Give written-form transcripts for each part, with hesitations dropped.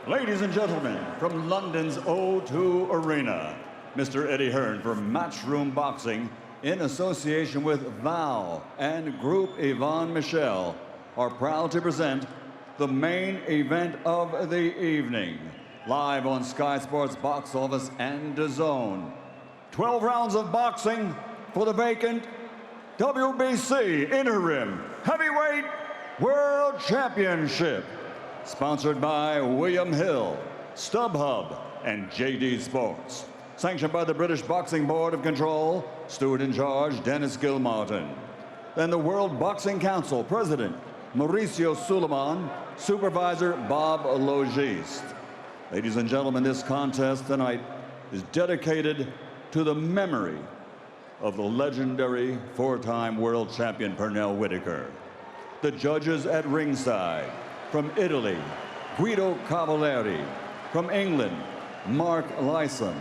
Ladies and gentlemen, from London's O2 Arena, Mr. Eddie Hearn for Matchroom Boxing, in association with Val and Group Yvonne Michel, are proud to present the main event of the evening, live on Sky Sports Box Office and Dazn. 12 rounds of boxing for the vacant WBC Interim Heavyweight World Championship. Sponsored by William Hill, StubHub, and JD Sports. Sanctioned by the British Boxing Board of Control, steward in charge, Dennis Gilmartin. Then the World Boxing Council President, Mauricio Suleiman, Supervisor, Bob Logiste. Ladies and gentlemen, this contest tonight is dedicated to the memory of the legendary four-time world champion Pernell Whitaker. The judges at ringside, from Italy, Guido Cavalieri. From England, Mark Lyson.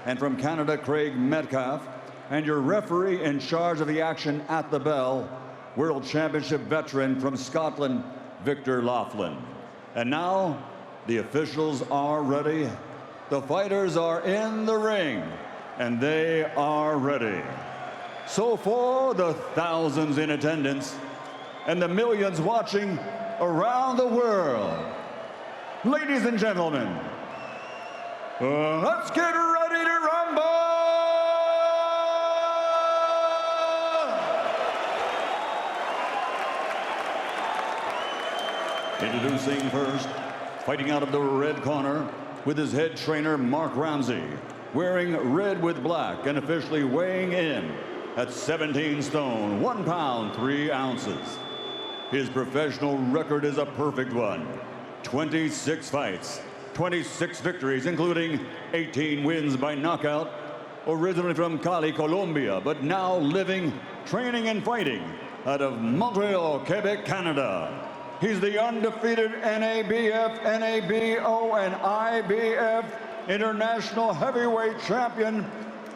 And from Canada, Craig Metcalf. And your referee in charge of the action at the bell, World Championship veteran from Scotland, Victor Laughlin. And now, the officials are ready. The fighters are in the ring, and they are ready. So for the thousands in attendance and the millions watching around the world, ladies and gentlemen, let's get ready to rumble! Introducing first, fighting out of the red corner with his head trainer Mark Ramsey, wearing red with black and officially weighing in at 17 stone, 1 pound, 3 ounces. His professional record is a perfect one. 26 fights, 26 victories, including 18 wins by knockout. Originally from Cali, Colombia, but now living, training, and fighting out of Montreal, Quebec, Canada. He's the undefeated NABF, NABO, and IBF International Heavyweight Champion,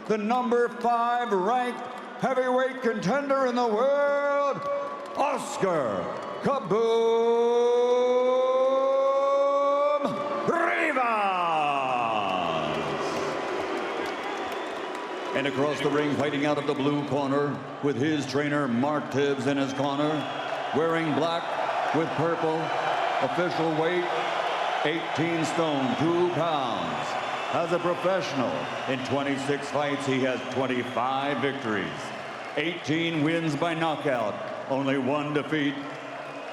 the #5 ranked heavyweight contender in the world, Oscar Kaboom Rivas! And across the ring, fighting out of the blue corner with his trainer Mark Tibbs in his corner, wearing black with purple, official weight 18 stone, 2 pounds. As a professional, in 26 fights, he has 25 victories, 18 wins by knockout, only 1 defeat.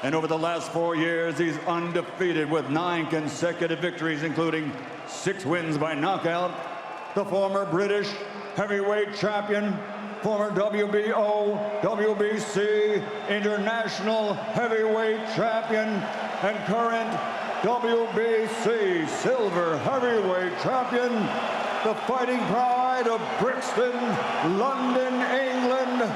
And over the last 4 years, he's undefeated with 9 consecutive victories, including 6 wins by knockout. The former British heavyweight champion, former WBO, WBC International Heavyweight Champion, and current WBC Silver Heavyweight Champion, the fighting pride of Brixton, London, England,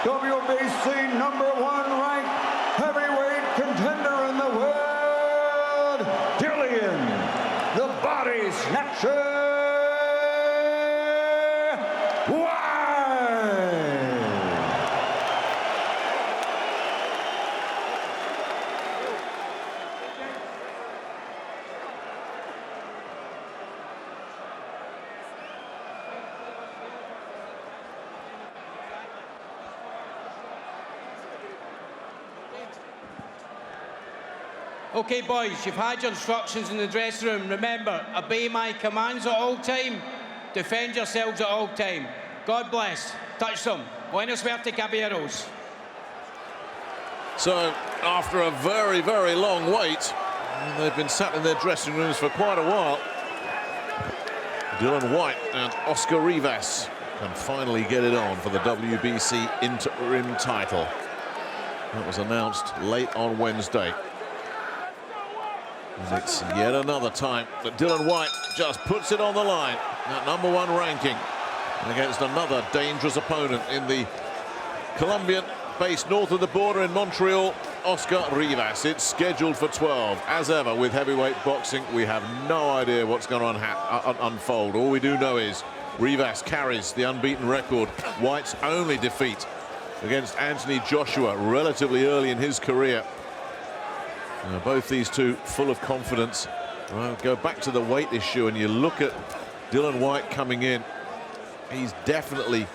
WBC #1 ranked heavyweight contender in the world, Dillian, the Body Snatcher Whyte! Okay, boys, you've had your instructions in the dressing room. Remember, obey my commands at all time. Defend yourselves at all time. God bless. Touch them. Buena suerte, caballeros. So, after a very, very long wait, they've been sat in their dressing rooms for quite a while. Dillian Whyte and Oscar Rivas can finally get it on for the WBC interim title. That was announced late on Wednesday. And it's yet another time that Dillian Whyte just puts it on the line. That #1 ranking against another dangerous opponent in the Colombian, based north of the border in Montreal, Oscar Rivas. It's scheduled for 12. As ever with heavyweight boxing, we have no idea what's going to unfold. All we do know is Rivas carries the unbeaten record. Whyte's only defeat against Anthony Joshua relatively early in his career. Both these two full of confidence Well, go back to the weight issue and you look at Dillian Whyte coming in. He's definitely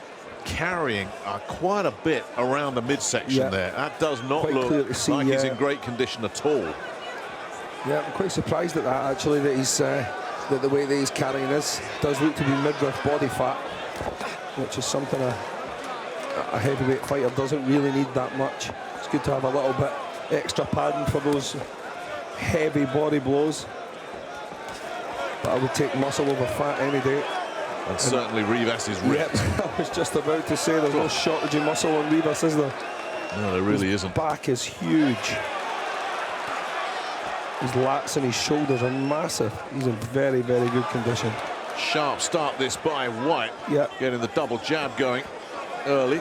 carrying quite a bit around the midsection there. That does not look like he's in great condition at all. Yeah, I'm quite surprised at that, actually, that he's that the way that he's carrying this does look to be midriff body fat, which is something a heavyweight fighter doesn't really need that much. It's good to have a little bit extra padding for those heavy body blows. But I would take muscle over fat any day. And certainly Rivas is ripped. Yep, I was just about to say there's no shortage of muscle on Rivas, is there? No, there really isn't. His back is huge. His lats and his shoulders are massive. He's in very, very good condition. Sharp start this by Whyte. Yep. Getting the double jab going early.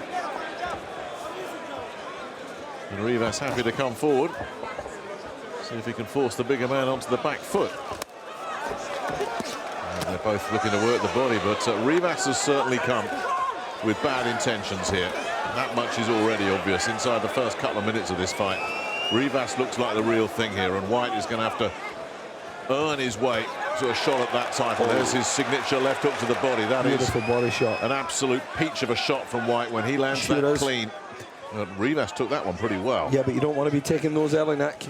And Rivas happy to come forward. See if he can force the bigger man onto the back foot. And they're both looking to work the body, but Rivas has certainly come with bad intentions here. That much is already obvious inside the first couple of minutes of this fight. Rivas looks like the real thing here, and Whyte is going to have to earn his way to a shot at that title. There's his signature left hook to the body. That beautiful is body shot. An absolute peach of a shot from Whyte when he lands that clean. Rivas took that one pretty well. Yeah, but you don't want to be taking those early, Nick.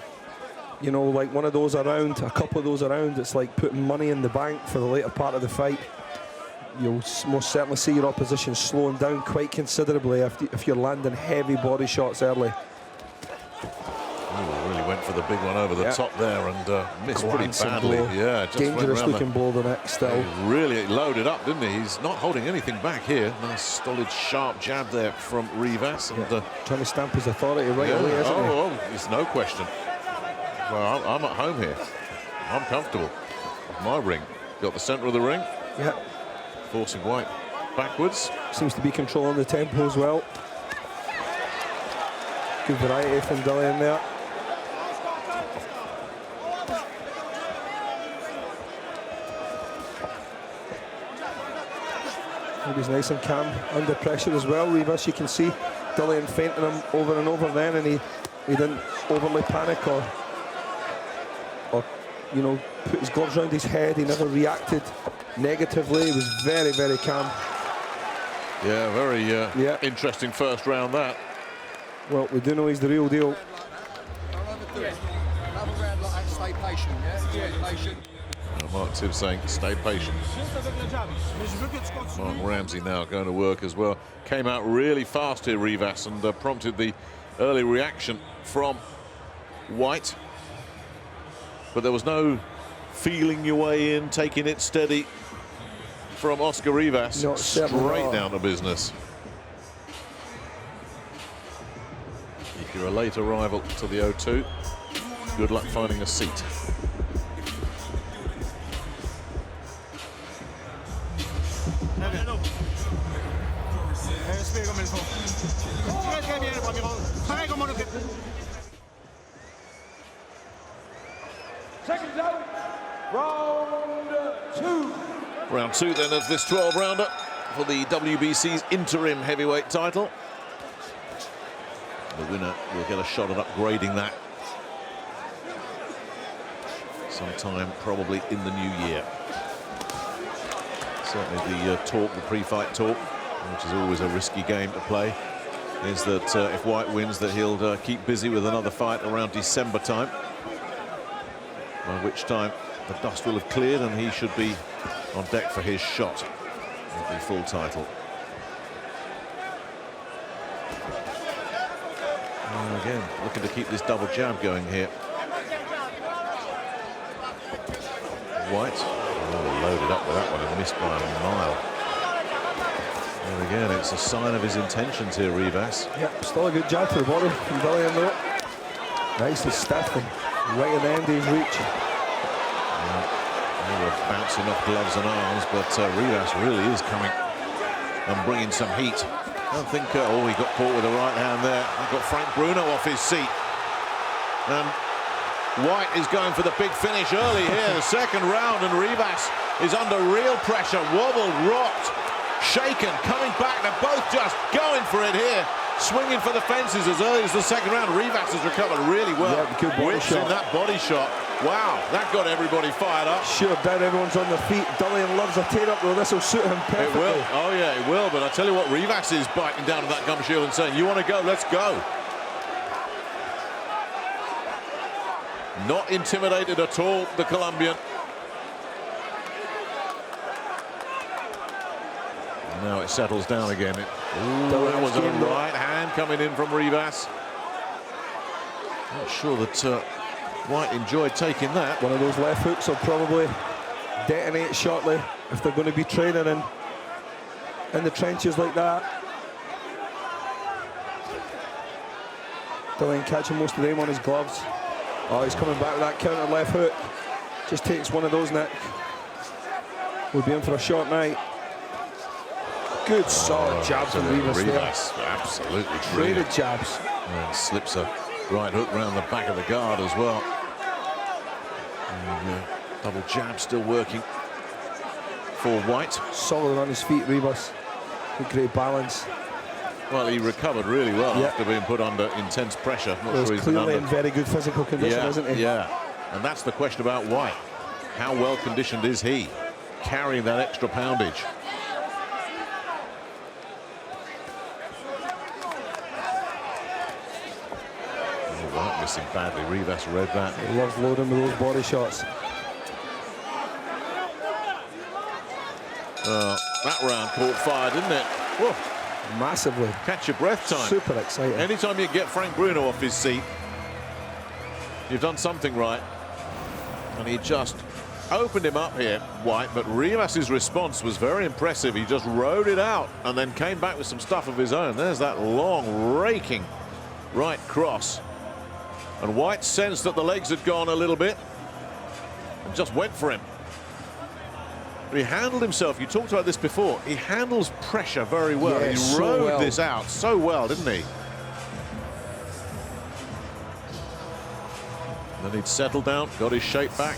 You know, like one of those around, a couple of those around, it's like putting money in the bank for the later part of the fight. You'll most certainly see your opposition slowing down quite considerably if you're landing heavy body shots early. Ooh, really went for the big one over the top there and missed pretty badly. Blow. Yeah, just dangerous looking blow the next still. He really loaded up, didn't he? He's not holding anything back here. Nice, solid, sharp jab there from Rivas. And, trying to stamp his authority right away, isn't he? Oh, there's no question. Well, I'm at home here. I'm comfortable. My ring. Got the centre of the ring. Yeah. Forcing Whyte backwards. Seems to be controlling the tempo as well. Good variety from Dillian there. He's nice and calm under pressure as well. Rivas, you can see Dillian feinting him over and over then, and he didn't overly panic or you know, put his gloves around his head. He never reacted negatively. He was very, very calm. Yeah, very interesting first round that. Well, we do know he's the real deal. Stay patient, yeah? Stay patient. Mark Tibbs saying, stay patient. Mark Ramsey now going to work as well. Came out really fast here, Rivas, and prompted the early reaction from Whyte. But there was no feeling your way in, taking it steady from Oscar Rivas. Straight down to business. If you're a late arrival to the O2, good luck finding a seat. Seconds out, round two. Round two then of this 12-rounder for the WBC's interim heavyweight title. The winner will get a shot at upgrading that sometime probably in the new year. Certainly the talk, the pre-fight talk, which is always a risky game to play, is that if Whyte wins, that he'll keep busy with another fight around December time, by which time the dust will have cleared and he should be on deck for his shot at the full title. And again, looking to keep this double jab going here. Whyte, loaded up with that one and missed by a mile. And again, it's a sign of his intentions here, Rivas. Yep, still a good jab to the body from Dillian though. Nicely stiff and right at the end of his reach. They were bouncing off gloves and arms, but Rivas really is coming and bringing some heat. I don't think, he got caught with the right hand there. He got Frank Bruno off his seat. And Whyte is going for the big finish early here, the second round, and Rivas is under real pressure, wobbled, rocked, shaken, coming back. They're both just going for it here, swinging for the fences as early as the second round. Rivas has recovered really well. Yeah, good body shot. In that body shot. Wow, that got everybody fired up. Sure did. Everyone's on their feet. Dillian loves a tear-up, though. This will suit him perfectly. It will. Oh, yeah, it will. But I tell you what, Rivas is biting down to that gum shield and saying, you want to go, let's go. Not intimidated at all, the Colombian. Now it settles down again. That was a right hand coming in from Rivas. Not sure that Whyte enjoyed taking that. One of those left hooks will probably detonate shortly if they're going to be training in the trenches like that. Dillian catching most of them on his gloves. Oh, he's coming back with that counter left hook. Just takes one of those, Nick. We'll be in for a short night. Good solid jab from Rivas there. Absolutely traded jabs. And slips a right hook round the back of the guard as well. And, double jab still working for Whyte. Solid on his feet, Rivas. With great balance. Well, he recovered really well after being put under intense pressure. Not well, sure he's clearly in very good physical condition, isn't he? Yeah, and that's the question about Whyte. How well conditioned is he, carrying that extra poundage? Whyte missing badly. Rivas read that. He loves loading with those body shots. That round caught fire, didn't it? Whoa. Massively. Catch your breath time. Super exciting. Anytime you get Frank Bruno off his seat, you've done something right. And he just opened him up here, Whyte, but Rivas' response was very impressive. He just rode it out and then came back with some stuff of his own. There's that long, raking right cross. And Whyte sensed that the legs had gone a little bit and just went for him. But he handled himself. You talked about this before. He handles pressure very well. Yeah, he rode this out so well, didn't he? Then he'd settled down, got his shape back,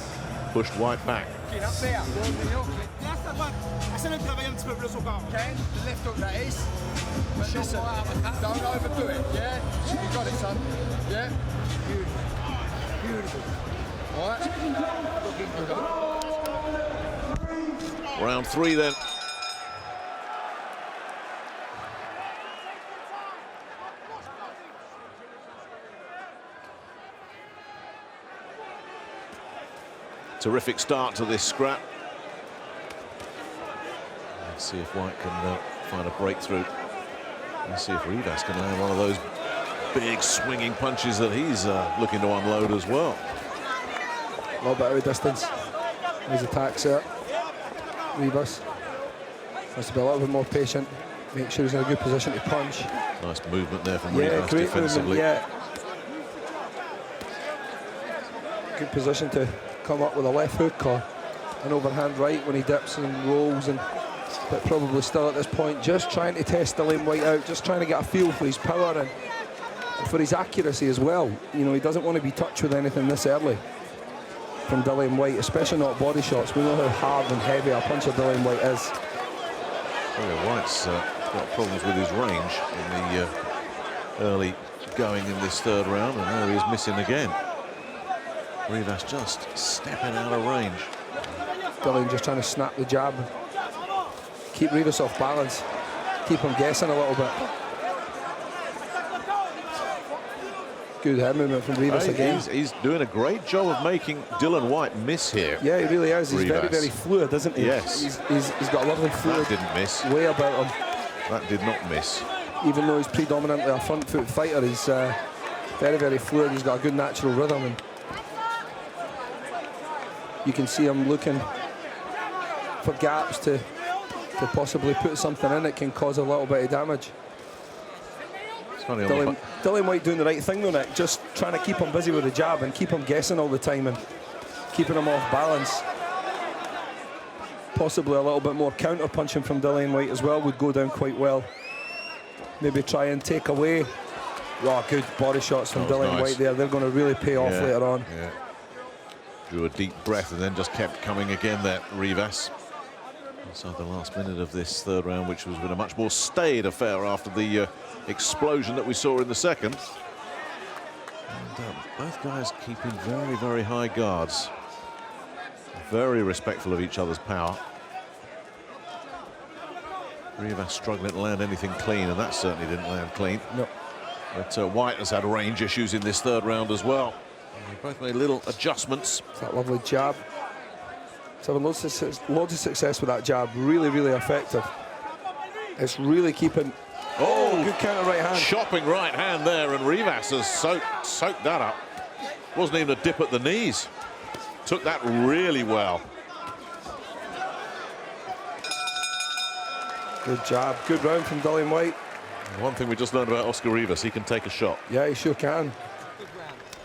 pushed Whyte back. Get up there. Okay, the left hook that is. But listen, don't overdo it, yeah? You got it, son. Yeah? Beautiful. All right? Looking good. Round three then. Terrific start to this scrap. Let's see if Whyte can find a breakthrough. Let's see if Rivas can land one of those big swinging punches that he's looking to unload as well. A little bit out of distance. His attacks there. Rivas has to be a little bit more patient. Make sure he's in a good position to punch. Nice movement there from Rivas defensively. Yeah. Good position to come up with a left hook or an overhand right when he dips and rolls, but probably still at this point just trying to test Dillian Whyte out, just trying to get a feel for his power and for his accuracy as well. You know, he doesn't want to be touched with anything this early from Dillian Whyte, especially not body shots. We know how hard and heavy a puncher Dillian Whyte is. Well, Whyte's got problems with his range in the early going in this third round, and now he is missing again. Rivas just stepping out of range. Dillian just trying to snap the jab, keep Rivas off balance, keep him guessing a little bit. Good head movement from Rivas again. He's doing a great job of making Dillian Whyte miss here. Yeah, he really is. He's Rivas. very, very fluid, isn't he? Yes. He's got a lovely fluid That didn't miss. way about him. That did not miss. Even though he's predominantly a front foot fighter, he's very, very fluid. He's got a good natural rhythm, and you can see him looking for gaps to possibly put something in that can cause a little bit of damage. Dillian Whyte doing the right thing though, Nick, just trying to keep him busy with the jab and keep him guessing all the time and keeping him off balance. Possibly a little bit more counter punching from Dillian Whyte as well would go down quite well. Maybe try and take away. Oh, good body shots from Dillian Whyte there. They're going to really pay off later on. Yeah. Drew a deep breath and then just kept coming again there, Rivas. Inside the last minute of this third round, which was been a much more staid affair after the explosion that we saw in the second. And, both guys keeping very, very high guards. Very respectful of each other's power. Rivas struggling to land anything clean, and that certainly didn't land clean. No. But Whyte has had range issues in this third round as well. They both made little adjustments. That lovely jab. He's having loads of success with that jab. Really, really effective. It's really keeping... Oh, good counter right hand. Chopping right hand there, and Rivas has soaked that up. Wasn't even a dip at the knees. Took that really well. Good jab. Good round from Dillian Whyte. One thing we just learned about Oscar Rivas, he can take a shot. Yeah, he sure can.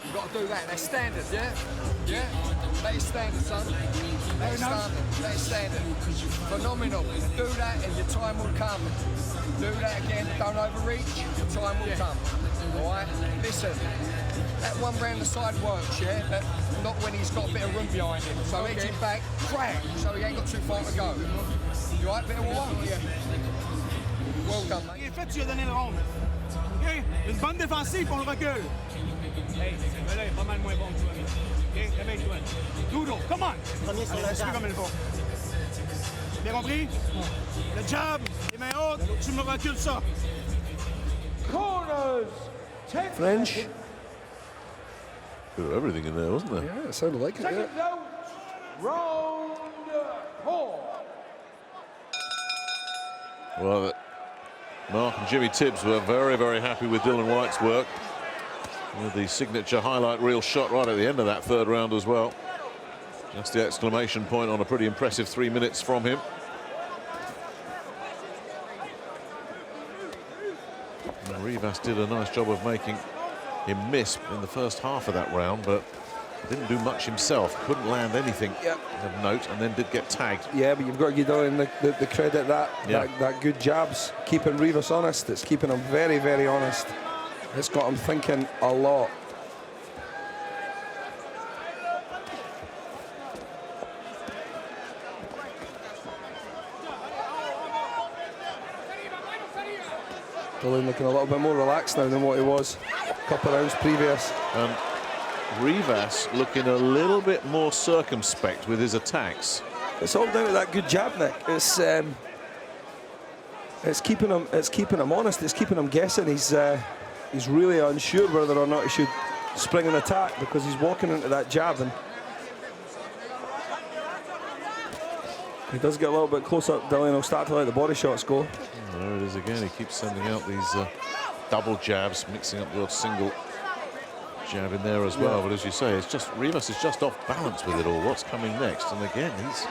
You've got to do that. That's standard, yeah? Yeah? That is standard, son. That is standard. That is standard. Phenomenal. Do that and your time will come. Do that again. Don't overreach. Your time will come. All right? Listen. That one round the side works, yeah? But not when he's got a bit of room behind him. So edge him back, crack, so he ain't got too far to go. You all right? Bit of a one? Yeah. Well done, mate. Fait, tu as donné le round. OK? Une bonne défensive, on le recule. Hey, c'est là, pas mal moins bon que toi, ami. OK? Réveille-toi. Doudou, come on! Allez, suis comme il faut. Bien compris? Le jab, les mains hautes, tu me recules ça. Corners. 10 French. seconds. Bit of everything in there, wasn't there? Yeah, it sounded like it, Seconds yeah. out. Round 4. Well, Mark and Jimmy Tibbs were very, very happy with Dillian Whyte's work. With the signature highlight reel shot right at the end of that third round as well. Just the exclamation point on a pretty impressive 3 minutes from him. And Rivas did a nice job of making him miss in the first half of that round, but didn't do much himself. Couldn't land anything of note, and then did get tagged. Yeah, but you've got to give Dillian the credit that good jabs, keeping Rivas honest. It's keeping him very, very honest. It's got him thinking a lot. Dillian looking a little bit more relaxed now than what he was a couple of rounds previous. And Rivas looking a little bit more circumspect with his attacks. It's all down to that good jab, Nick. It's keeping him honest. It's keeping him guessing. He's really unsure whether or not he should spring an attack because he's walking into that jab, and he does get a little bit closer. Dillian will start to let the body shots go. There it is again. He keeps sending out these double jabs, mixing up the odd single jab in there as well. But as you say, it's just Rivas is just off balance with it all. What's coming next? And again, he's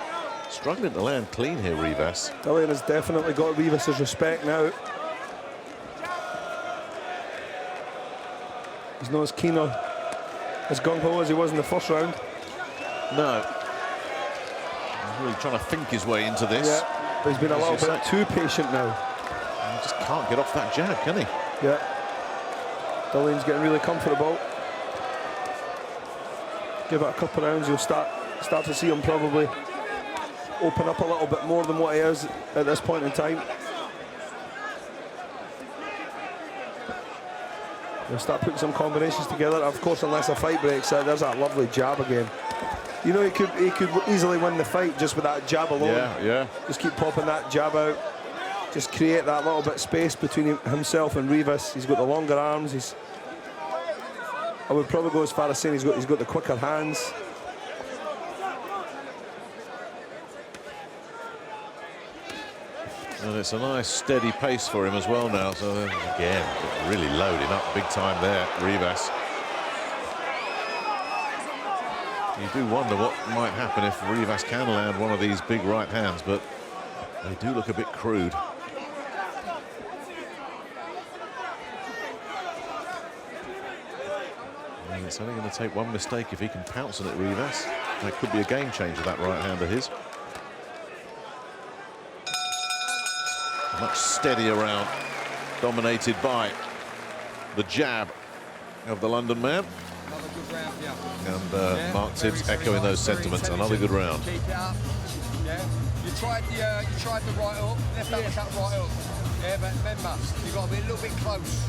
struggling to land clean here, Rivas. Dillian has definitely got Rivas's respect now. He's not as keen on as gung-ho as he was in the first round. No. He's really trying to think his way into this. Yeah, but he's been a little bit too patient now. He just can't get off that jab, can he? Yeah. Dillian's getting really comfortable. Give it a couple of rounds, you'll start to see him probably open up a little bit more than what he is at this point in time. He'll start putting some combinations together. Of course, unless a fight breaks out, there's that lovely jab again. You know, he could easily win the fight just with that jab alone. Yeah. Just keep popping that jab out. Just create that little bit of space between himself and Rivas. He's got the longer arms. I would probably go as far as saying he's got the quicker hands. And it's a nice steady pace for him as well now. So again, really loading up big time there, Rivas. You do wonder what might happen if Rivas can land one of these big right hands, but they do look a bit crude. And it's only going to take one mistake if he can pounce on it, Rivas. That could be a game changer, that right hand of his. Much steadier round, dominated by the jab of the London man. Another good round, yeah. And Mark Tibbs echoing those sentiments. Another good round. Keep it up. Yeah. You tried the right hook, left uppercut, right hook. Yeah, but remember, you've got to be a little bit close.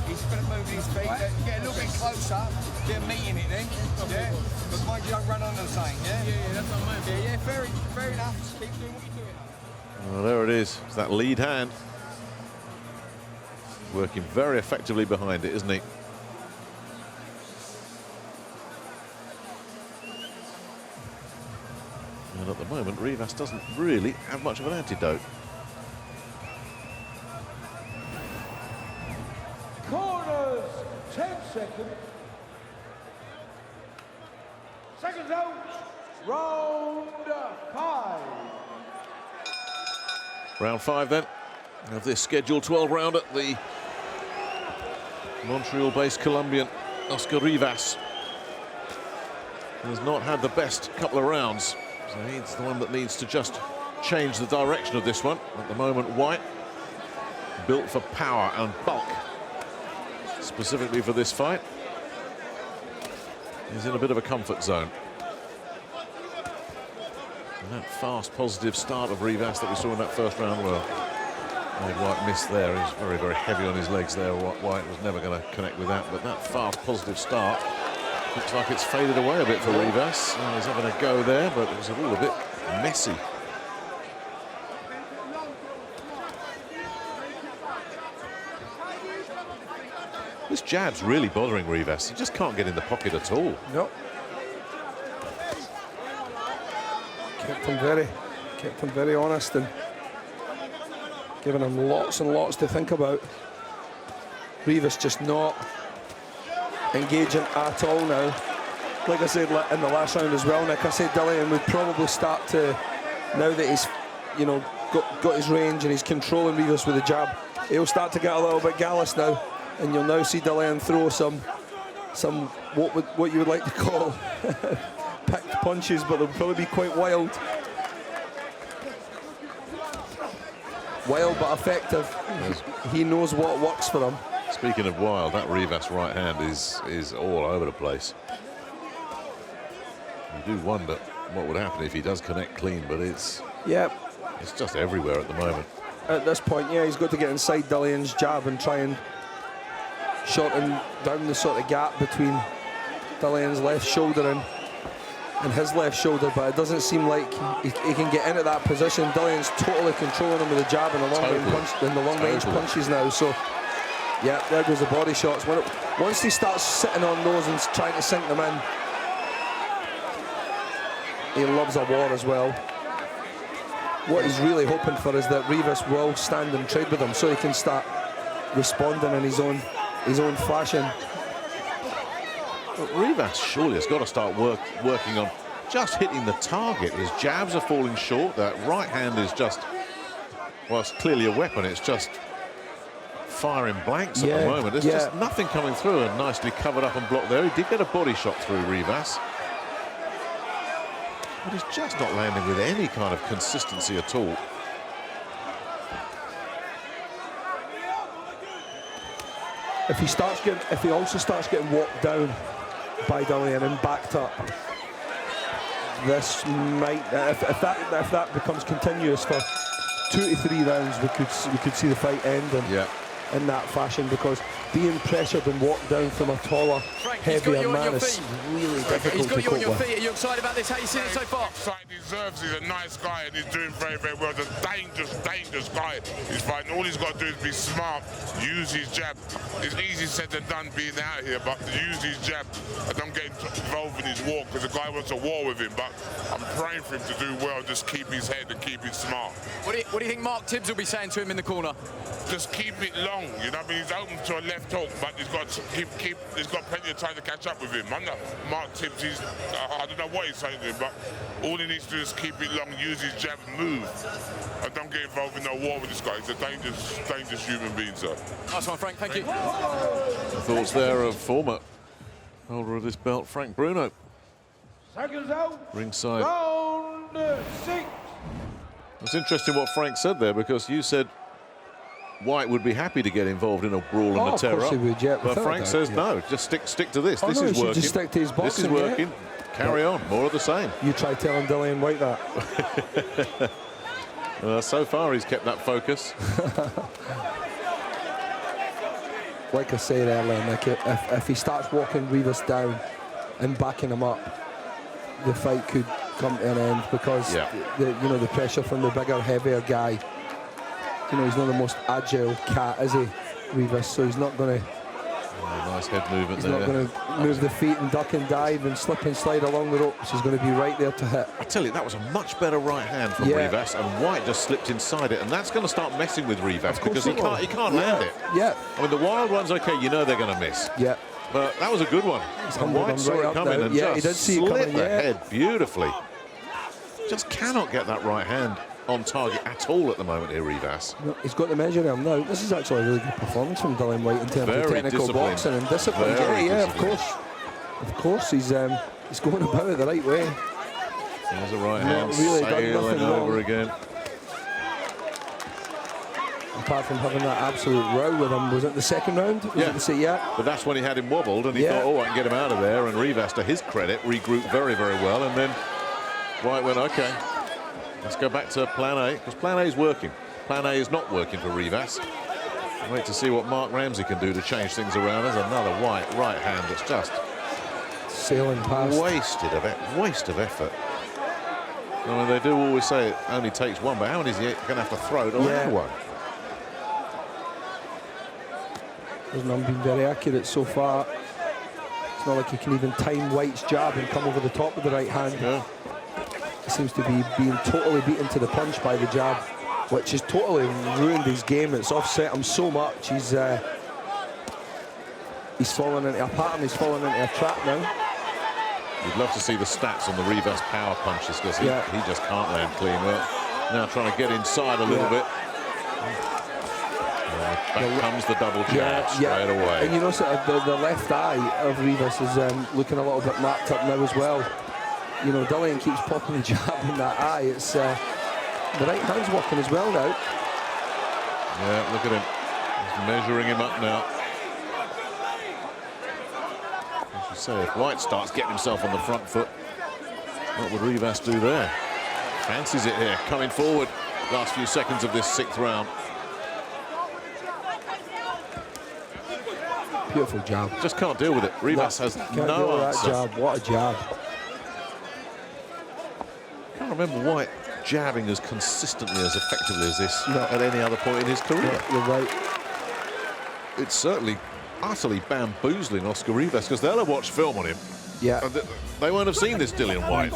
He's going to move his feet, get a little bit closer, get a meat in it then, yeah? But mind you don't run on the same, yeah? Yeah, that's what I mean. Yeah, fair enough. Just keep doing what you're doing. Well, there it is. It's that lead hand. Working very effectively behind it, isn't he? And at the moment, Rivas doesn't really have much of an antidote. Corners, 10 seconds. Seconds out, round 5. Round 5 then of this scheduled 12 round at the Montreal-based Colombian Oscar Rivas. He has not had the best couple of rounds, so he's the one that needs to just change the direction of this one. At the moment, Whyte, built for power and bulk, specifically for this fight, he's in a bit of a comfort zone. And that fast, positive start of Rivas that we saw in that first round, well, Whyte missed there. He's very, very heavy on his legs there. Whyte was never going to connect with that, but that fast, positive start looks like it's faded away a bit for Rivas. He's having a go there, but it was all a bit messy. This jab's really bothering Rivas. He just can't get in the pocket at all. No. Kept him very honest and giving him lots and lots to think about. Rivas just not engaging at all now. Like I said in the last round as well, Nick, I said Dillian would probably start to, now that he's, you know, got his range and he's controlling Rivas with the jab, he'll start to get a little bit gallus now, and you'll now see Dillian throw some what you would like to call picked punches, but they'll probably be quite wild. Wild but effective. He knows what works for him. Speaking of wild, that Rivas right hand is all over the place. You do wonder what would happen if he does connect clean, but it's just everywhere at the moment. At this point, yeah, he's got to get inside Dillian's jab and try and shorten down the sort of gap between Dillian's left shoulder and his left shoulder, but it doesn't seem like he can get into that position. Dillian's totally controlling him with the jab and the long range punches now. So, yeah, there goes the body shots. Once he starts sitting on those and trying to sink them in, he loves a war as well. What he's really hoping for is that Rivas will stand and trade with him, so he can start responding in his own fashion. But Rivas surely has got to start working on just hitting the target. His jabs are falling short. That right hand is just, well, it's clearly a weapon. It's just firing blanks at the moment. There's just nothing coming through, and nicely covered up and blocked there. He did get a body shot through Rivas, but he's just not landing with any kind of consistency at all. If he also starts getting walked down by Dillian and backed up, this might, if that becomes continuous for 2 to 3 rounds, we could see the fight ending in that fashion, because being pressured and walked down from a taller, heavier man is really difficult to cope with. He's got you on your feet. Are you excited about this? How you seen it so far? He deserves. He's a nice guy and he's doing very, very well. He's a dangerous guy. He's fighting. All he's got to do is be smart, use his jab. It's easy said than done being out here, but use his jab and don't get involved in his walk, because the guy wants a war with him. But I'm praying for him to do well. Just keep his head and keep it smart. What do you think Mark Tibbs will be saying to him in the corner? Just keep it long. You know, I mean, he's open to a left hook, but he's got he's got plenty of time to catch up with him. I know Mark Tibbs, I don't know what he's saying to him, but all he needs to do is keep it long, use his jab, move, and don't get involved in no war with this guy. He's a dangerous human being, sir. Nice one, Frank. Thank you. The thoughts there of former holder of this belt, Frank Bruno. Seconds out. Ringside. Round 6. It's interesting what Frank said there, because you said Whyte would be happy to get involved in a brawl and a tear up. But Frank says no, just stick to this. This is working. Just stick to his boxing, this is working. Carry on, more of the same. You try telling Dillian Whyte that. So far he's kept that focus. like I said earlier, Nick, if he starts walking Rivas down and backing him up, the fight could come to an end because the pressure from the bigger, heavier guy. He's not the most agile cat, is he, Rivas? So he's not going to. Nice head movement there. He's not going to move the feet and duck and dive and slip and slide along the ropes. He's going to be right there to hit. I tell you, that was a much better right hand from Rivas, and Whyte just slipped inside it, and that's going to start messing with Rivas because he can't land it. Yeah. I mean, the wild one's okay. You know they're going to miss. Yeah. But that was a good one. And Whyte saw it coming and he did see it coming, the head beautifully. Just cannot get that right hand on target at all at the moment here, Rivas. No, he's got the measure him now. This is actually a really good performance from Dillian Whyte in terms of technical boxing and discipline. Of course. Of course, he's going about it the right way. There's a right hand really sailing over again. Apart from having that absolute row with him, was it the second round? But that's when he had him wobbled and he thought, oh, I can get him out of there. And Rivas, to his credit, regrouped very, very well. And then Whyte went, okay, let's go back to plan A, because plan A is working. Plan A is not working for Rivas. Wait to see what Mark Ramsey can do to change things around. There's another Whyte right hand that's just sailing past. Waste of effort. I mean, they do always say it only takes one, but how many is he going to have to throw to land one? Hasn't been very accurate so far. It's not like he can even time Whyte's jab and come over the top with the right hand. Yeah. He seems to be being totally beaten to the punch by the jab, which has totally ruined his game. It's offset him so much. He's fallen into a pattern. He's fallen into a trap now. You'd love to see the stats on the Rivas power punches because he just can't land clean. Well, now trying to get inside a little bit. Back comes the double jab straight away. And you know, sort of the left eye of Rivas is looking a little bit marked up now as well. You know, Dillian keeps popping the jab in that eye. It's the right hand's working as well now. Yeah, look at him. He's measuring him up now. As you say, if Whyte starts getting himself on the front foot, what would Rivas do there? Fancies it here, coming forward. Last few seconds of this 6th round. Beautiful jab. Just can't deal with it. Rivas has no answer. That jab. What a jab. I can't remember Whyte jabbing as consistently, as effectively as this at any other point in his career. Yeah, you're right. It's certainly utterly bamboozling Oscar Rivas because they'll have watched film on him. Yeah. And they won't have seen this Dillian Whyte.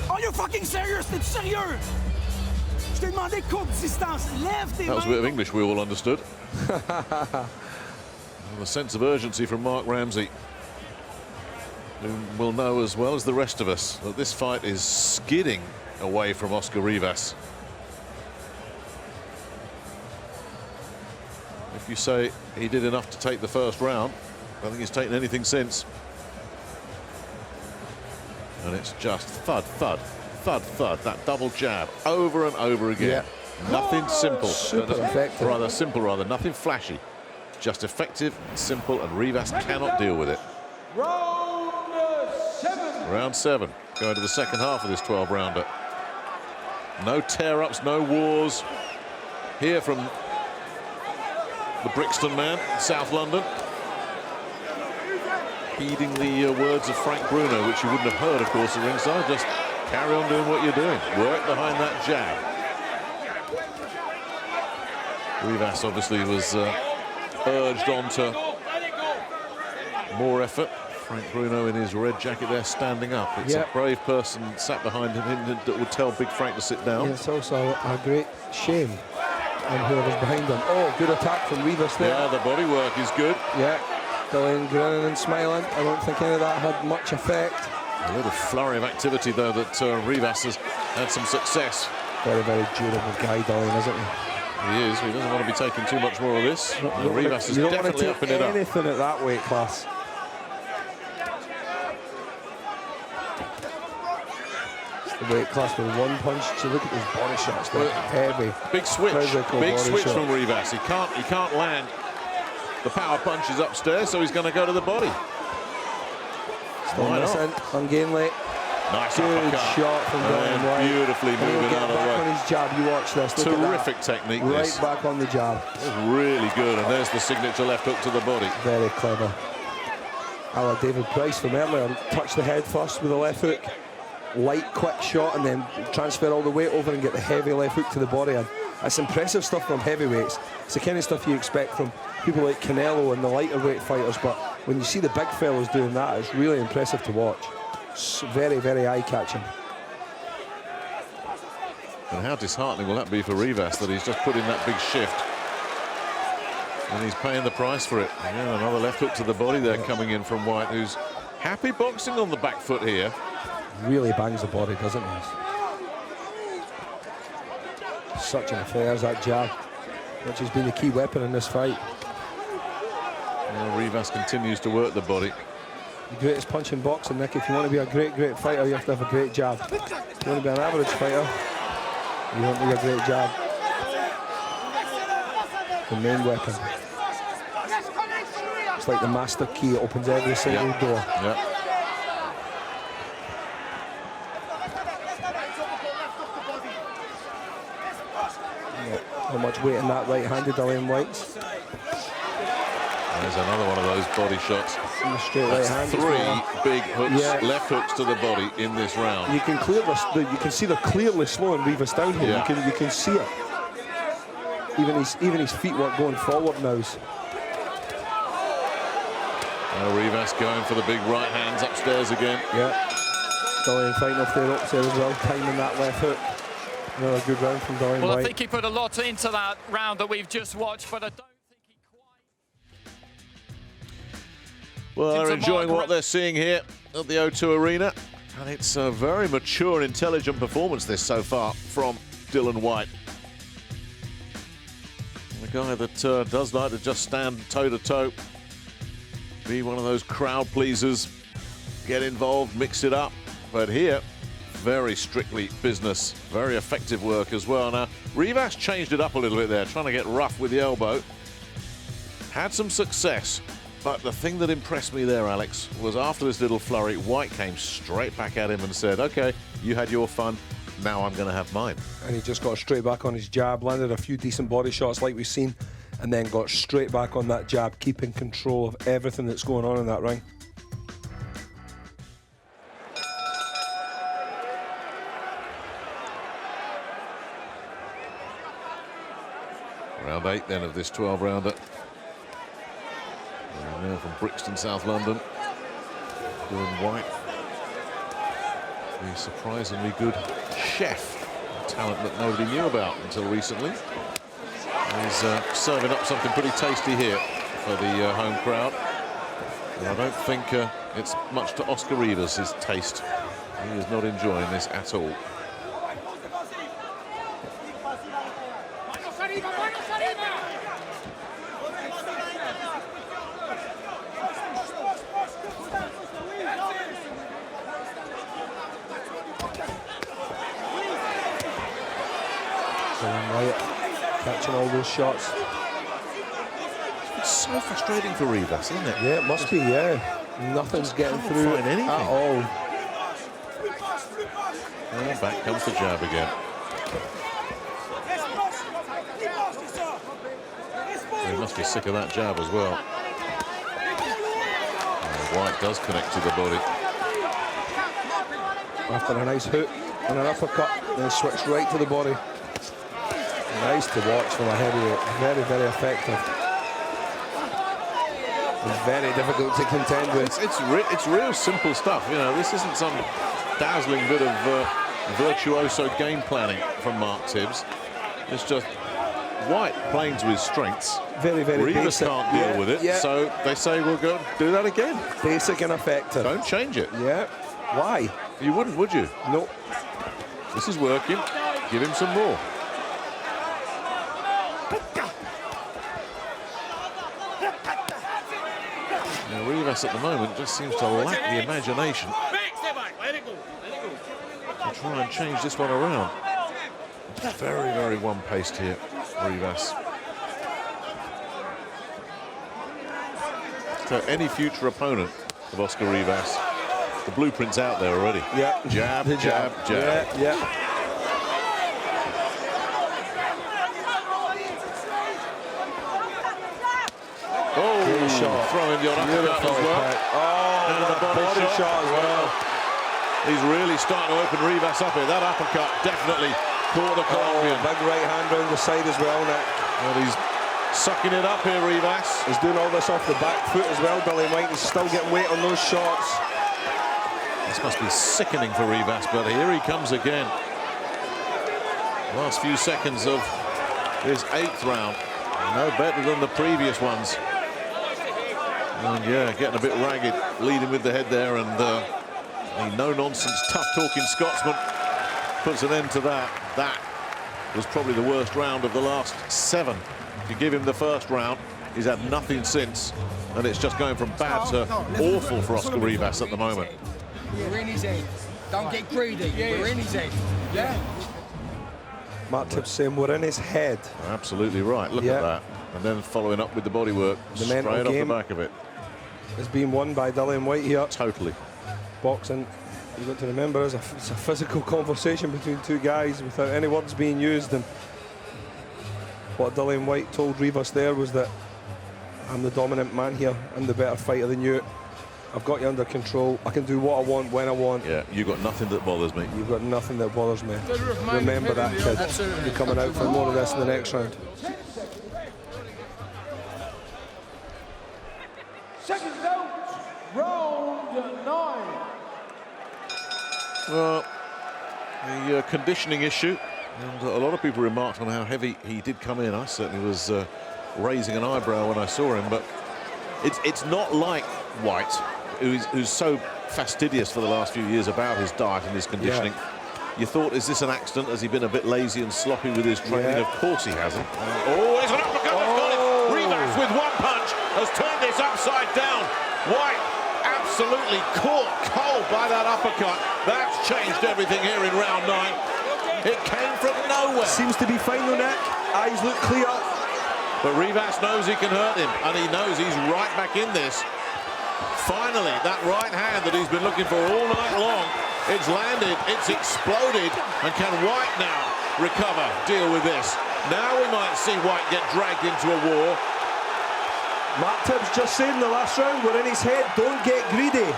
Are you fucking serious? T'es sérieux? Je t'ai demandé courte distance. Lève tes mains. That was a bit of English we all understood. The sense of urgency from Mark Ramsey, who will know as well as the rest of us that this fight is skidding away from Oscar Rivas. If you say he did enough to take the first round, I don't think he's taken anything since. And it's just thud, thud, thud, thud, that double jab over and over again. Yeah. Nothing simple. Super effective. Rather simple, rather. Nothing flashy. Just effective, simple, and Rivas cannot deal with it. Round 7. Round 7. Going to the second half of this 12-rounder. No tear-ups, no wars. Here from the Brixton man, South London. Heeding the words of Frank Bruno, which you wouldn't have heard, of course, at ringside. Just carry on doing what you're doing. Work behind that jab. Rivas obviously was urged on to more effort. Frank Bruno in his red jacket there standing up. It's a brave person sat behind him that would tell Big Frank to sit down. It's also a great shame on whoever's behind him. Oh, good attack from Rivas there. Yeah, the body work is good. Yeah, Dillian grinning and smiling. I don't think any of that had much effect. A little flurry of activity, though, that Rivas has had some success. Very, very durable guy, Dillian, isn't he? He is. He doesn't want to be taking too much more of this. Rivas is definitely upping it up. Anything at that weight class. It's the weight class with one punch. So look at those body shots. They're heavy. Big switch. Big switch shot from Rivas. He can't land the power punches upstairs, so he's going to go to the body. Still missing. Ungainly. Nice Good uppercut. shot from Dillian Whyte. Beautifully And he'll moving get out of the back way. on his jab. You watch this. Look at Terrific that. technique, Right this. back on the jab. Really good, and there's the signature left hook to the body. Very clever. A la David Price from earlier. Touch the head first with a left hook. Light, quick shot, and then transfer all the weight over and get the heavy left hook to the body. And it's impressive stuff from heavyweights. It's the kind of stuff you expect from people like Canelo and the lighter weight fighters, but when you see the big fellas doing that, it's really impressive to watch. It's very, very eye-catching. And how disheartening will that be for Rivas that he's just put in that big shift. And he's paying the price for it. Yeah, another left hook to the body there coming in from Whyte, who's happy boxing on the back foot here. Really bangs the body, doesn't he? Such an affair as that jab, which has been the key weapon in this fight. Well, Rivas continues to work the body. The greatest punch in boxing, Nick. If you want to be a great, great fighter, you have to have a great jab. If you want to be an average fighter, you don't need a great jab. The main weapon. It's like the master key. It opens every single door. Yeah. How much weight in that right-handed Dillian Whyte's. There's another one of those body shots. In the straight That's right hand. three big hooks, Yeah. left hooks to the body in this round. You can clearly, you can see they're clearly slowing Rivas down here. Yeah. You can see it. Even his feet weren't going forward now. Rivas going for the big right hands upstairs again. Yeah. Dillian fighting off the ropes there as well, timing that left hook. Another good round from Dillian Well, Whyte. I think he put a lot into that round that we've just watched, but I don't think he quite... Well, they're Seems a enjoying mark- what they're seeing here at the O2 Arena. And it's a very mature and intelligent performance this so far from Dillian Whyte. The guy that does like to just stand toe-to-toe, be one of those crowd pleasers, get involved, mix it up. But here, very strictly business, very effective work as well. Now, Rivas changed it up a little bit there, trying to get rough with the elbow. Had some success, but the thing that impressed me there, Alex, was after this little flurry, Whyte came straight back at him and said, okay, you had your fun, now I'm going to have mine. And he just got straight back on his jab, landed a few decent body shots like we've seen, and then got straight back on that jab, keeping control of everything that's going on in that ring. Round 8 then of this 12-rounder. Now from Brixton, South London, Dillian Whyte. The surprisingly good chef, a talent that nobody knew about until recently. He's serving up something pretty tasty here for the home crowd. And I don't think it's much to Oscar Rivas' taste. He is not enjoying this at all. Dillian Whyte catching all those shots. It's so frustrating for Rivas, isn't it? Yeah, it must be, yeah. Nothing's getting Can't through find anything. at all. And back comes the jab again. He must be sick of that jab as well. And Whyte does connect to the body. After a nice hook and an uppercut, then switch right to the body. Nice to watch from a heavyweight. Very, very effective. Very difficult to contend with. It's real simple stuff. You know, this isn't some dazzling bit of virtuoso game planning from Mark Tibbs. It's just Whyte playing to his strengths. Very, very Rivas basic. can't deal with it, yeah. so they say we'll go do that again. Basic and effective. Don't change it. Yeah. Why? You wouldn't, would you? No. This is working. Give him some more. Now, Rivas at the moment just seems to lack the imagination to try and change this one around. Very, very one-paced here, Rivas. So any future opponent of Oscar Rivas The blueprint's out there already. Yeah. Jab, The jab, jab. Yeah, yeah. Oh, Great shot. Throwing the uppercut Beautiful as well. attack. Oh, And the that body shot. as well. He's really starting to open Rivas up here. That uppercut definitely caught the Colombian. Big right hand round the side as well, Nick. And he's sucking it up here, Rivas. He's doing all this off the back foot as well, Dillian Whyte. He's still getting weight on those shots. This must be sickening for Rivas, but here he comes again. Last few seconds of this 8th round. No better than the previous ones. And yeah, getting a bit ragged, leading with the head there, and the no-nonsense, tough-talking Scotsman puts an end to that. That was probably the worst round of the last 7. If you give him the first round, he's had nothing since, and it's just going from bad to awful for Oscar Rivas at the moment. We're in his head. Don't get greedy. We're in his head. Yeah? Mark Tibbs saying we're in his head. Absolutely right. Look at that. And then following up with the bodywork straight off the back of it. It's been won by Dillian Whyte here. Totally. Boxing, you've got to remember, it's a physical conversation between two guys without any words being used. And what Dillian Whyte told Rivas there was that I'm the dominant man here. I'm the better fighter than you. I've got you under control. I can do what I want when I want. Yeah, you've got nothing that bothers me. You've got nothing that bothers me. Remember that, kid. You're coming out for more of this in the next round. Seconds out, round 9. Well, the conditioning issue, and a lot of people remarked on how heavy he did come in. I certainly was raising an eyebrow when I saw him, but it's not like Whyte, who's so fastidious for the last few years about his diet and his conditioning. Yeah. You thought, is this an accident? Has he been a bit lazy and sloppy with his training? Yeah. Of course he hasn't. Oh, it's an uppercut. That's got it. Rivas with one punch has turned this upside down. Whyte absolutely caught cold by that uppercut. That's changed everything here in round 9. It came from nowhere. Seems to be fine though, Nick. Eyes look clear. But Rivas knows he can hurt him, and he knows he's right back in this. Finally, that right hand that he's been looking for all night long, it's landed, it's exploded, and can Whyte now recover, deal with this? Now we might see Whyte get dragged into a war. Mark Tibbs just said in the last round, we're in his head, don't get greedy.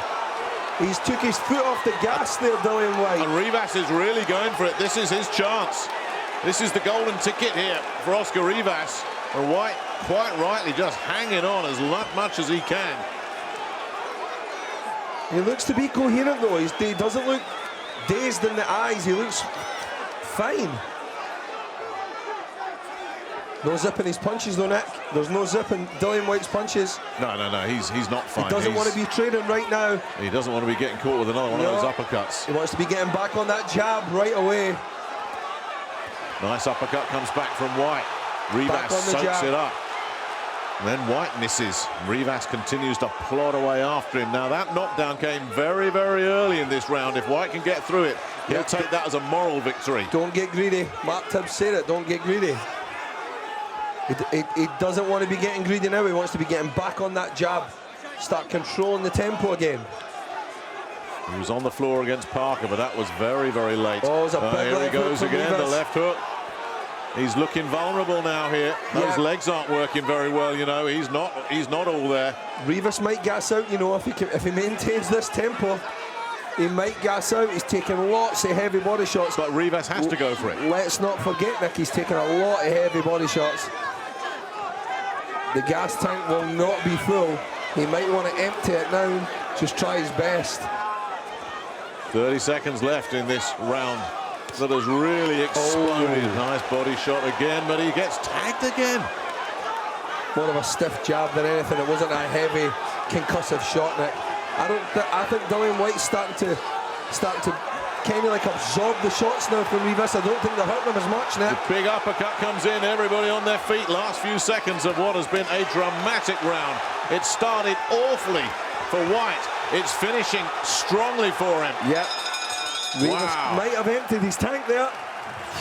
He's took his foot off the gas there, Dillian Whyte. And Rivas is really going for it. This is his chance. This is the golden ticket here for Oscar Rivas. And Whyte, quite rightly, just hanging on as much as he can. He looks to be coherent though. He doesn't look dazed in the eyes. He looks fine. No zip in his punches though, Nick. There's no zip in Dillian Whyte's punches. No, he's not fine. He doesn't want to be trading right now. He doesn't want to be getting caught with another one of those uppercuts. He wants to be getting back on that jab right away. Nice uppercut comes back from Whyte. Rivas soaks it up. And then Whyte misses. Rivas continues to plod away after him. Now that knockdown came very, very early in this round. If Whyte can get through it, he'll take that as a moral victory. Don't get greedy. Mark Tibbs said it, don't get greedy. He doesn't want to be getting greedy now. He wants to be getting back on that jab. Start controlling the tempo again. He was on the floor against Parker, but that was very, very late. Oh, it was a big here he goes again, Rivas. the left hook. He's looking vulnerable now here. Those legs aren't working very well, you know. He's not all there. Rivas might gas out, you know, if he maintains this tempo. He might gas out. He's taking lots of heavy body shots. But Rivas has to go for it. Let's not forget, Nick, he's taking a lot of heavy body shots. The gas tank will not be full. He might want to empty it now. Just try his best. 30 seconds left in this round. That has really exploded. Nice body shot again, but he gets tagged again. More of a stiff jab than anything. It wasn't a heavy concussive shot, Nick. I think Dillian Whyte's starting to kind of like absorb the shots now from Rivas. I don't think they're hurting him as much now. The big uppercut comes in, everybody on their feet. Last few seconds of what has been a dramatic round. It started awfully for Whyte. It's finishing strongly for him. Yep. Rivas might have emptied his tank there.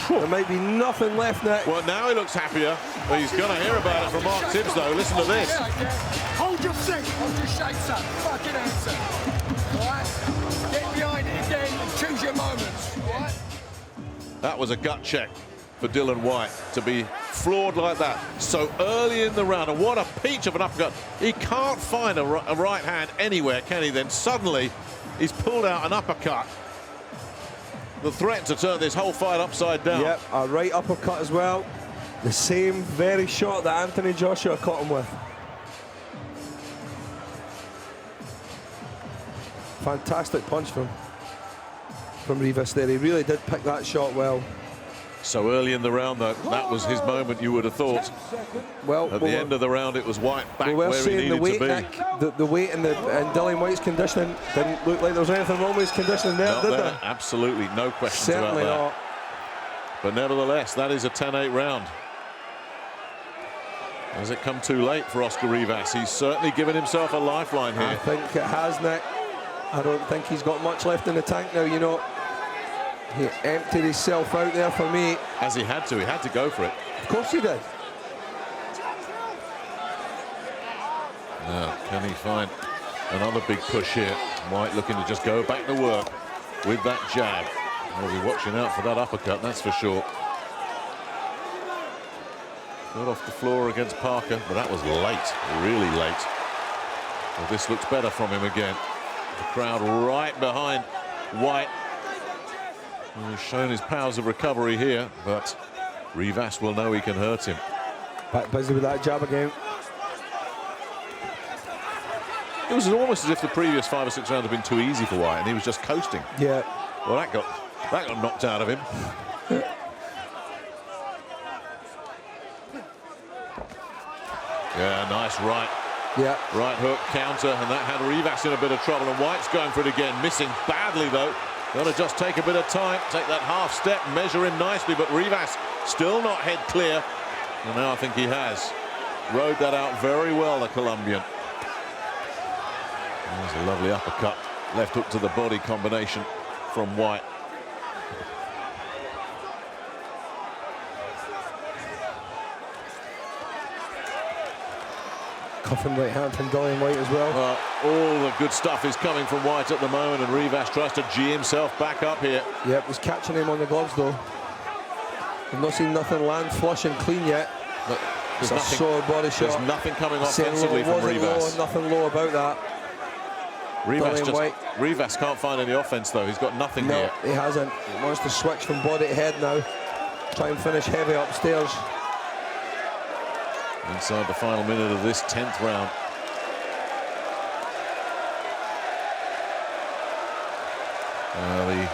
There might be nothing left now. Well, now he looks happier. But he's going to hear about it from Mark Tibbs, though. Listen to this. Hold your seat. Hold your shape, son. Fucking answer. All right? Choose your moments, right? That was a gut check for Dillian Whyte to be floored like that so early in the round. And what a peach of an uppercut. He can't find a right hand anywhere, can he? Then suddenly he's pulled out an uppercut. The threat to turn this whole fight upside down. Yep, a right uppercut as well. The same very shot that Anthony Joshua caught him with. Fantastic punch from Rivas there. He really did pick that shot well. So early in the round, though, that was his moment, you would have thought. Well, at the end of the round, it was Whyte back where he needed the weight, to be. Nick, the weight and Dillian Whyte's conditioning didn't look like there was anything wrong with his conditioning there, did there? Absolutely, no questions Certainly about that. not. But nevertheless, that is a 10-8 round. Has it come too late for Oscar Rivas? He's certainly given himself a lifeline here. I think it has, Nick. I don't think he's got much left in the tank now, you know. He emptied himself out there for me. As he had to go for it. Of course he did. Now, can he find another big push here? Whyte looking to just go back to work with that jab. We'll be watching out for that uppercut, that's for sure. Got off the floor against Parker, but that was late, really late. Well, this looks better from him again. The crowd right behind Whyte. He's shown his powers of recovery here, but Rivas will know he can hurt him. Back busy with that jab again. It was almost as if the previous 5 or 6 rounds had been too easy for Whyte, and he was just coasting. Yeah. Well, that got knocked out of him. Yeah, nice right. Yeah. Right hook, counter, and that had Rivas in a bit of trouble, and Whyte's going for it again, missing badly though. Got to just take a bit of time, take that half step, measure in nicely, but Rivas still not head clear. And now I think he has. Rode that out very well, the Colombian. There's a lovely uppercut. Left hook to the body combination from Whyte. Cuffing right hand from Dillian Whyte as well. Well, all the good stuff is coming from Whyte at the moment, and Rivas tries to G himself back up here. Yep, he's catching him on the gloves though. I've not seen nothing land flush and clean yet. But it's a sore body shot. There's nothing coming offensively from Rivas. Nothing low about that. Rivas can't find any offense though. He's got nothing here. No, he hasn't. He wants to switch from body to head now. Try and finish heavy upstairs. Inside the final minute of this 10th round. The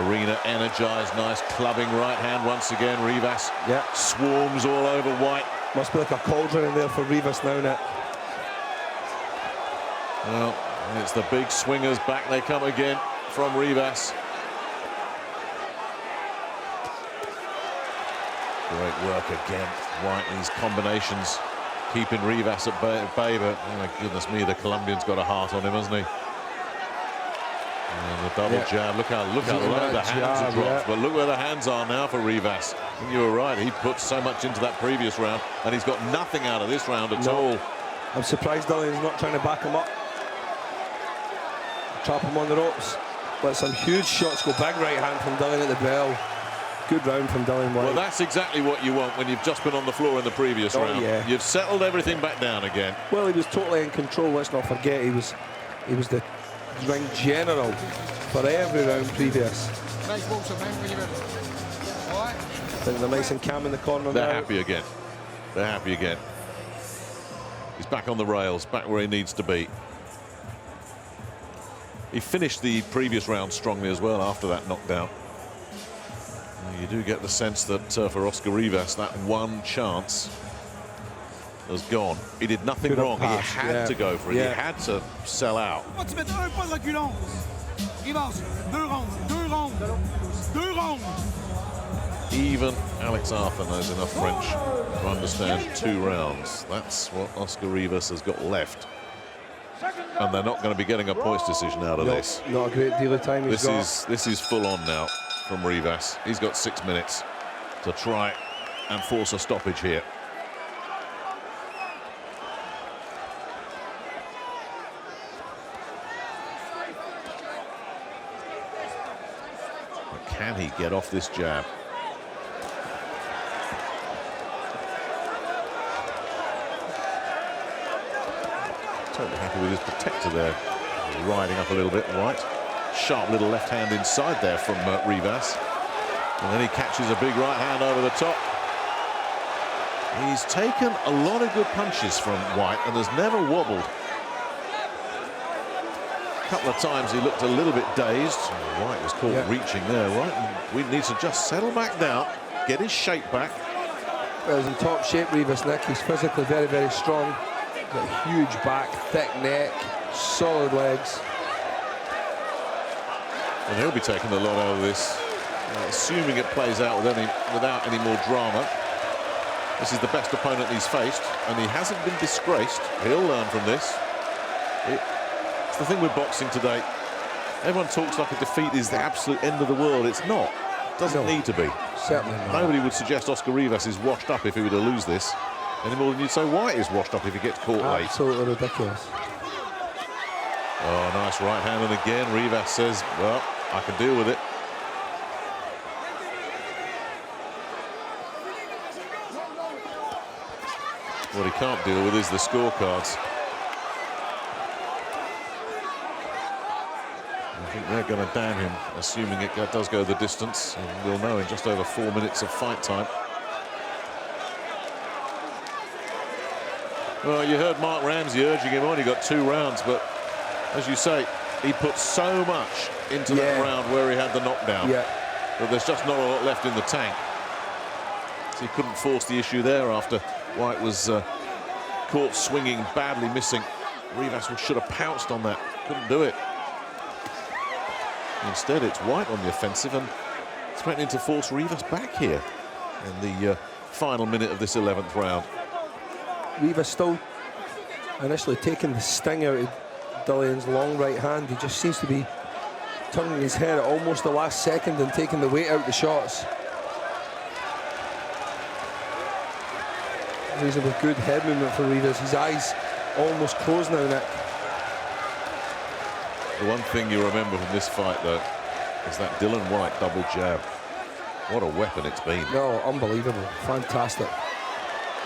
arena energized, nice clubbing right hand once again. Rivas swarms all over Whyte. Must be like a cauldron in there for Rivas now, Nick. Well, it's the big swingers, back they come again from Rivas. Great work again. Whyte, these combinations keeping Rivas at bay, but oh my goodness me, the Colombian's got a heart on him, hasn't he? And the double jab. Look how low the hands are dropped. But look where the hands are now for Rivas. I think you were right. He put so much into that previous round, and he's got nothing out of this round at all. I'm surprised Dillian's not trying to back him up. Trap him on the ropes. Let some huge shots go. Big right hand from Dillian at the bell. Good round from Dillian Whyte. Well, that's exactly what you want when you've just been on the floor in the previous round. Yeah. You've settled everything back down again. Well, he was totally in control. Let's not forget he was the ring general for every round previous. Nice water, man, when you're ready. All right? I think they're nice and calm in the corner They're now. happy again. They're happy again. He's back on the rails, back where he needs to be. He finished the previous round strongly as well after that knockdown. You do get the sense that for Oscar Rivas, that one chance has gone. He did nothing wrong. He had to go for it. He had to sell out. Even Alex Arthur knows enough French to understand 2 rounds. That's what Oscar Rivas has got left. And they're not going to be getting a points decision out of this. Not a great deal of time he's got. This is full on now from Rivas. He's got 6 minutes to try and force a stoppage here. Can he get off this jab? Totally happy with his protector there. Riding up a little bit, Whyte. Sharp little left hand inside there from Rivas. And then he catches a big right hand over the top. He's taken a lot of good punches from Whyte and has never wobbled. A couple of times he looked a little bit dazed. Whyte was caught reaching there, right? And we need to just settle back down, get his shape back. Well, he's in top shape, Rivas, Nick. He's physically very, very strong. Got a huge back, thick neck, solid legs. And he'll be taking a lot out of this, assuming it plays out without any more drama. This is the best opponent he's faced, and he hasn't been disgraced. He'll learn from this. It's the thing with boxing today. Everyone talks like a defeat is the absolute end of the world. It's not. It doesn't need to be. Certainly not. Nobody would suggest Oscar Rivas is washed up if he were to lose this, any more than you'd say Whyte is washed up if he gets caught late. Absolutely ridiculous. Oh, nice right hand, and again Rivas says, well, I can deal with it. What he can't deal with is the scorecards. I think they're going to damn him, assuming it does go the distance, and we'll know in just over 4 minutes of fight time. Well, you heard Mark Ramsey urging him on. He got 2 rounds, but as you say, he put so much into that round where he had the knockdown that there's just not a lot left in the tank. So he couldn't force the issue there after Whyte was caught swinging, badly missing. Rivas should have pounced on that. Couldn't do it. Instead, it's Whyte on the offensive and threatening to force Rivas back here in the final minute of this 11th round. Rivas still initially taking the sting out of Dillian's long right hand. He just seems to be turning his head at almost the last second and taking the weight out the shots. Reasonably good head movement for Rivas. His eyes almost closed now, Nick. The one thing you remember from this fight, though, is that Dillian Whyte double jab. What a weapon it's been. No, unbelievable. Fantastic.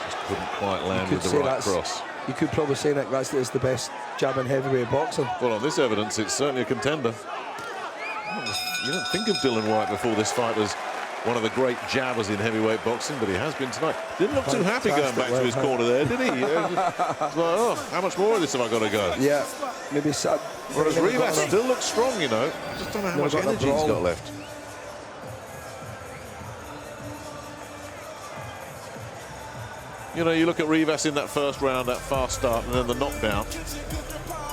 Just couldn't quite land with the right cross. You could probably say, Nick, that's the best jab in heavyweight boxing. Well, on this evidence, it's certainly a contender. You don't think of Dillian Whyte before this fight as one of the great jabbers in heavyweight boxing, but he has been tonight. Didn't look too happy going back to his corner there, did he? It's like, oh, how much more of this have I got to go? Yeah, maybe sad. Whereas Rivas still looks strong, you know. Just don't know how much energy he's got left. You know, you look at Rivas in that first round, that fast start, and then the knockdown.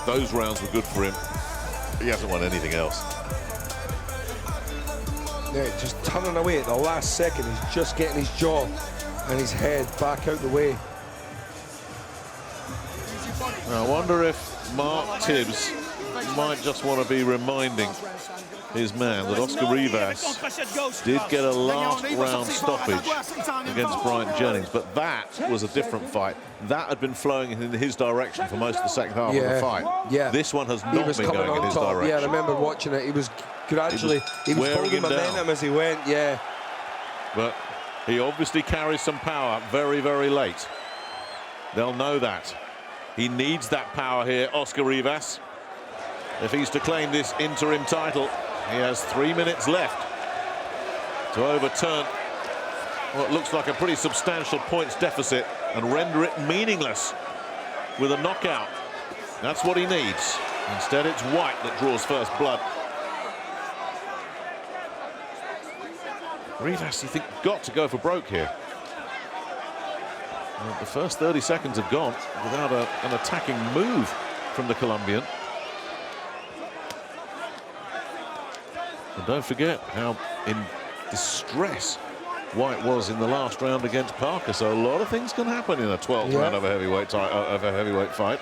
Those rounds were good for him. He hasn't won anything else. Yeah, just turning away at the last second. He's just getting his jaw and his head back out the way. Now, I wonder if Mark Tibbs might just want to be reminding his man that Oscar Rivas did get a last round stoppage against Brian Jennings, but that was a different fight. That had been flowing in his direction for most of the second half of the fight. Yeah. This one has not been going in his direction. Yeah, I remember watching it. He was gradually, he was building momentum as he went, But he obviously carries some power very, very late. They'll know that. He needs that power here, Oscar Rivas. If he's to claim this interim title, he has 3 minutes left to overturn what looks like a pretty substantial points deficit and render it meaningless with a knockout. That's what he needs. Instead, it's Whyte that draws first blood. Rivas, you think, got to go for broke here. Well, the first 30 seconds have gone without an attacking move from the Colombian. And don't forget how in distress Whyte was in the last round against Parker. So a lot of things can happen in a 12th round of a heavyweight fight.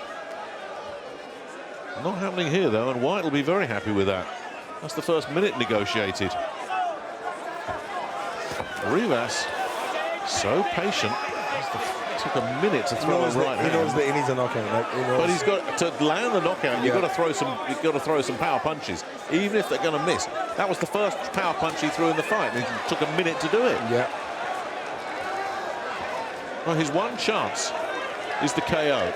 Not happening here, though, and Whyte will be very happy with that. That's the first minute negotiated. Rivas, so patient. Took a minute to throw a right hand. He knows that he needs a knockout. Like, But he's got to land the knockout. You've got to throw some. You've got to throw some power punches, even if they're going to miss. That was the first power punch he threw in the fight. It took a minute to do it. Yeah. Well, his one chance is the KO,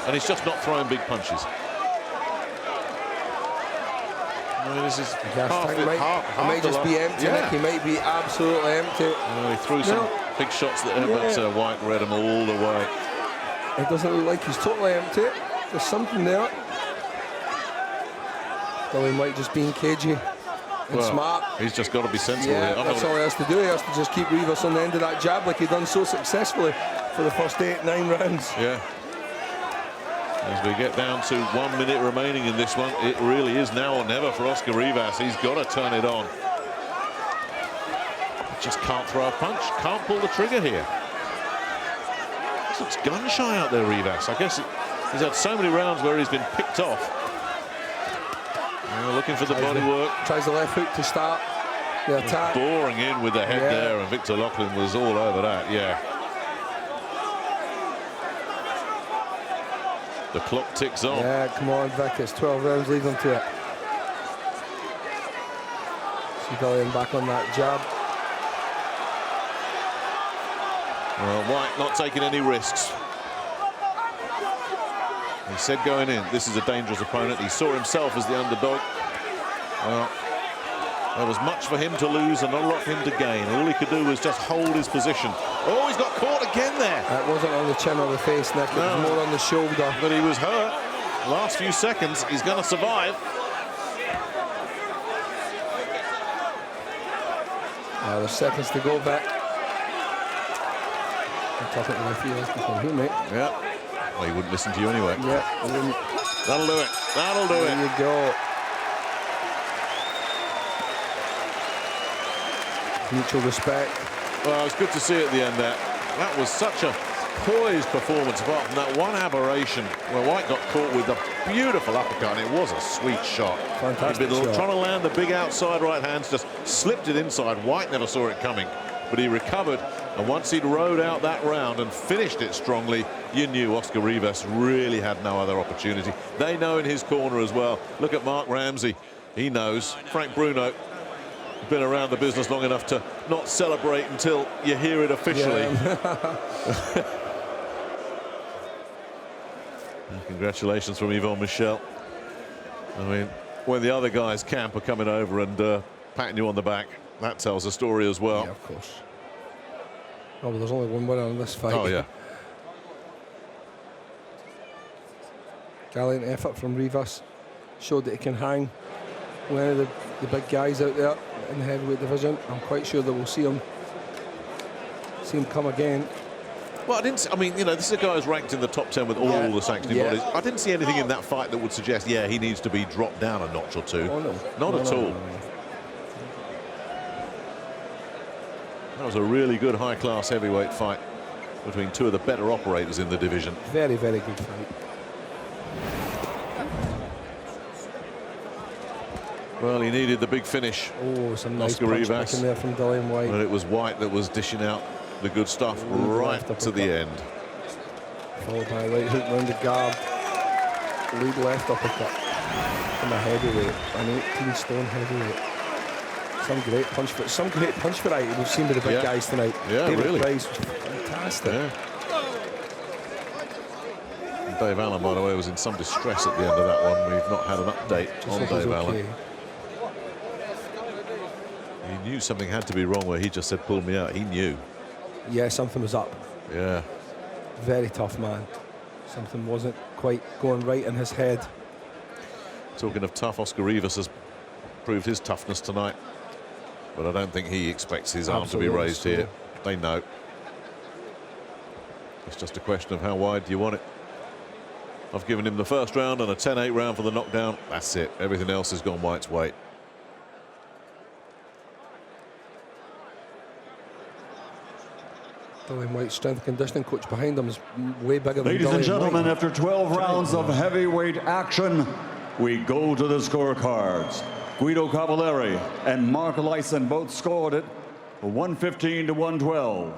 and he's just not throwing big punches. I mean, this is half it might just be empty. Yeah. He might be absolutely empty. He threw some big shots there, but White read them all the way. It doesn't look like he's totally empty. There's something there. Dillian Whyte just being cagey and smart. He's just got to be sensible. Yeah, that's all he has to do. He has to just keep Rivas on the end of that jab like he done so successfully for the first 8-9 rounds. Yeah. As we get down to 1 minute remaining in this one, it really is now or never for Oscar Rivas. He's got to turn it on. Just can't throw a punch, can't pull the trigger here. He looks gun shy out there, Rivas. I guess he's had so many rounds where he's been picked off. Looking for the body work. Tries the left hook to start the attack. Boring in with the head there, and Victor Loughlin was all over that, The clock ticks on. Yeah, come on, Vic. It's 12 rounds, lead them to it. See Dillian back on that jab. Well, White not taking any risks. He said going in, this is a dangerous opponent. He saw himself as the underdog. Well, there was much for him to lose and not a lot for him to gain. All he could do was just hold his position. Oh, he's got caught again there. That wasn't on the chin or the face, Nick. It was more on the shoulder. But he was hurt. Last few seconds, he's going to survive. There's seconds to go back. I'm talking to my feelings before here, mate. Yeah. Well, he wouldn't listen to you anyway. Yeah. That'll do it. That'll do it. There you go. Mutual respect. Well, it's good to see at the end there. That was such a poised performance, apart from that one aberration where White got caught with a beautiful uppercut. It was a sweet shot. Fantastic He'd been shot. trying to land the big outside right hands, just slipped it inside. White never saw it coming, but he recovered. And once he'd rode out that round and finished it strongly, you knew Oscar Rivas really had no other opportunity. They know in his corner as well. Look at Mark Ramsey. He knows. Frank Bruno, been around the business long enough to not celebrate until you hear it officially. Yeah. Congratulations from Yvon Michel. I mean, when the other guys camp are coming over and patting you on the back, that tells a story as well. Yeah, of course. Oh, well, there's only one winner in this fight. Oh, yeah. Gallant effort from Rivas. Showed that he can hang one of the big guys out there in the heavyweight division. I'm quite sure that we'll see him come again. Well, I mean, you know, this is a guy who's ranked in the top 10 with all the sanctioning bodies. I didn't see anything in that fight that would suggest, he needs to be dropped down a notch or two. Oh, no. Not at all. That was a really good high-class heavyweight fight between two of the better operators in the division. Very, very good fight. Well, he needed the big finish. Oh, some nice Oscar punch Rivas. back in there from Dillian Whyte. But it was White that was dishing out the good stuff right to the end. Followed by a right hook round the guard. Lead left uppercut from a heavyweight, an 18-stone heavyweight. Some great punch variety we've seen with the big guys tonight. Yeah, David really. Price was fantastic. Yeah. And Dave Allen, by the way, was in some distress at the end of that one. We've not had an update on Dave Allen. He knew something had to be wrong where he just said, pull me out. He knew. Yeah, something was up. Yeah. Very tough man. Something wasn't quite going right in his head. Talking of tough, Oscar Rivas has proved his toughness tonight. But I don't think he expects his arm to be raised here. They know. It's just a question of how wide do you want it. I've given him the first round and a 10-8 round for the knockdown. That's it. Everything else has gone White's way. Dillian Whyte, strength conditioning coach behind him, is way bigger than Ladies and gentlemen, Whyte. after 12 rounds of heavyweight action, we go to the scorecards. Guido Cavalieri and Mark Lyson both scored it 115 to 112.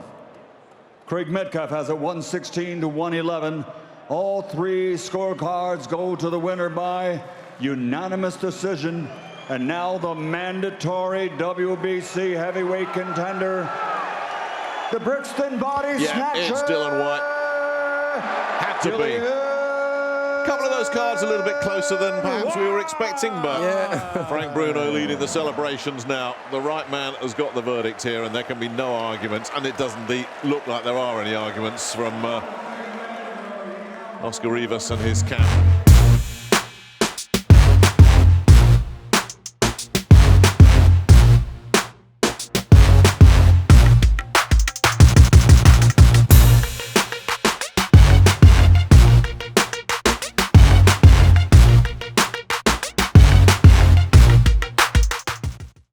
Craig Metcalf has it 116 to 111. All three scorecards go to the winner by unanimous decision. And now the mandatory WBC heavyweight contender, the Brixton Body Snatcher. It's Dillian Whyte. Had to be. A couple of those cards a little bit closer than perhaps we were expecting, but Frank Bruno leading the celebrations now. The right man has got the verdict here, and there can be no arguments, and it doesn't look like there are any arguments from Oscar Rivas and his camp.